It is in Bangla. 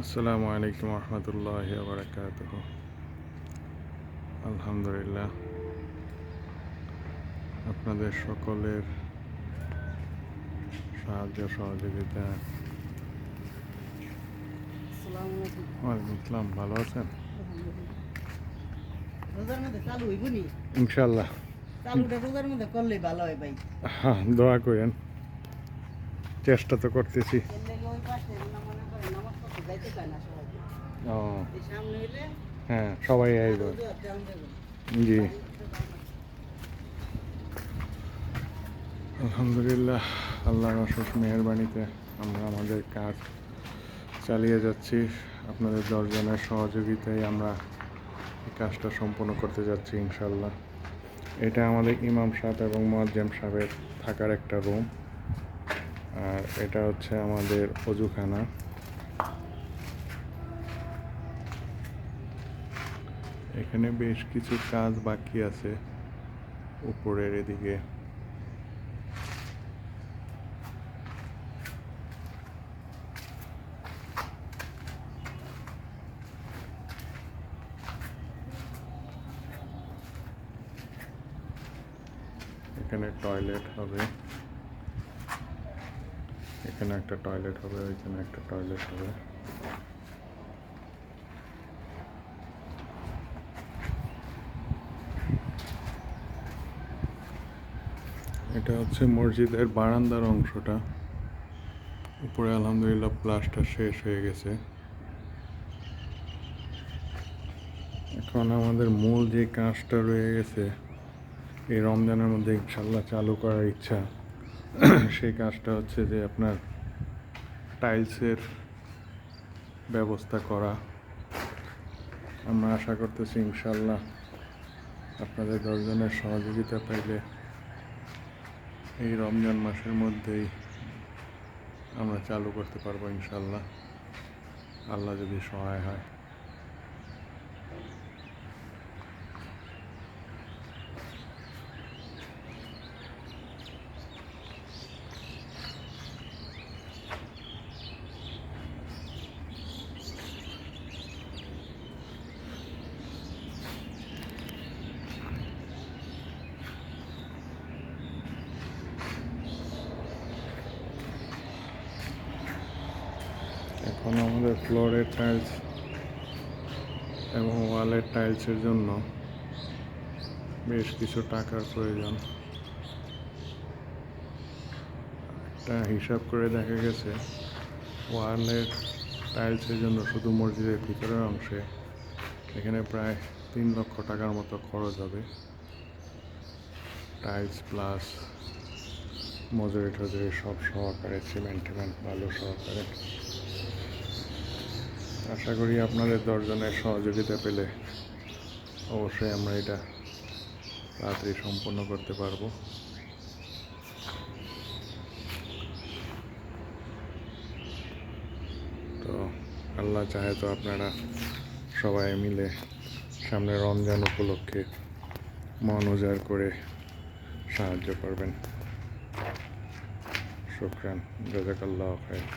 আসসালামু আলাইকুম রহমতুল্লাহি ওয়া বারাকাতুহু। আলহামদুলিল্লাহ, আপনাদের সকলের সাহায্য সহযোগিতা। ওয়ালাইকুম আসসালাম, ভালো আছেন? রোজার মধ্যে চালু হইব নি? ইনশাল্লাহ। চালুটা রোজার মধ্যে করলেই ভালো হয় ভাই। হ্যাঁ, দোয়া করেন, চেষ্টা তো করতেছি। এর লেগে ওই পাশে মনে করেন নামাজ পড়তে যাইতে চায় না সবাই। ও এই সামনে হইলে হ্যাঁ, সবাই আইব। আরো জোর টান দেবে। জি, আলহামদুলিল্লাহ, আল্লাহর অশেষ মেহেরবানিতে আমরা আমাদের কাজ চালিয়ে যাচ্ছি। আপনাদের 10 জনের সহযোগিতায় আমরা এই কাজটা সম্পন্ন করতে যাচ্ছি ইনশাল্লাহ। এটা আমাদের ইমাম সাহেব এবং মুয়াজ্জেম সাহেবের থাকার একটা রুম, আর এটা হচ্ছে আমাদের অজুখানা। এখানে বেশ কিছু কাজ বাকি আছে উপরের এদিকে। এখানে টয়লেট হবে, এখানে একটা টয়লেট হবে, ওইখানে একটা টয়লেট হবে। এটা হচ্ছে মসজিদের বারান্দার অংশটা। উপরে আলহামদুলিল্লাহ প্লাস্টার শেষ হয়ে গেছে। এখন আমাদের মূল যে কাজটা রয়ে গেছে এই রমজানের মধ্যে ইনশাল্লাহ চালু করার ইচ্ছা, সেই কাজটা হচ্ছে যে আপনার টাইলসের ব্যবস্থা করা। আমরা আশা করতেছি ইনশাল্লাহ আপনাদের 10 জনের সহযোগিতা পাইলে এই রমজান মাসের মধ্যেই আমরা চালু করতে পারবো ইনশাল্লাহ, আল্লাহ যদি সহায় হয়। এখন আমাদের ফ্লোরের টাইলস এবং ওয়ালের টাইলসের জন্য বেশ কিছু টাকার প্রয়োজন। একটা হিসাব করে দেখা গেছে ওয়ালের টাইলসের জন্য শুধু মসজিদের ভিতরের অংশে এখানে প্রায় 3 লক্ষ টাকার মতো খরচ হবে। টাইলস প্লাস মজুরি টজুরি সব সহকারে, সিমেন্ট টিমেন্ট বালু সহকারে। আশা করি আপনাদের 10 জনের সহযোগিতা পেলে অবশ্যই আমরা এটা তাড়াতাড়ি সম্পন্ন করতে পারবো। তো আল্লাহ চাহে তো আপনারা সবাই মিলে সামনে রমজান উপলক্ষে মন উজাড় করে সাহায্য করবেন। শুকরান, জাযাকাল্লাহু খায়র।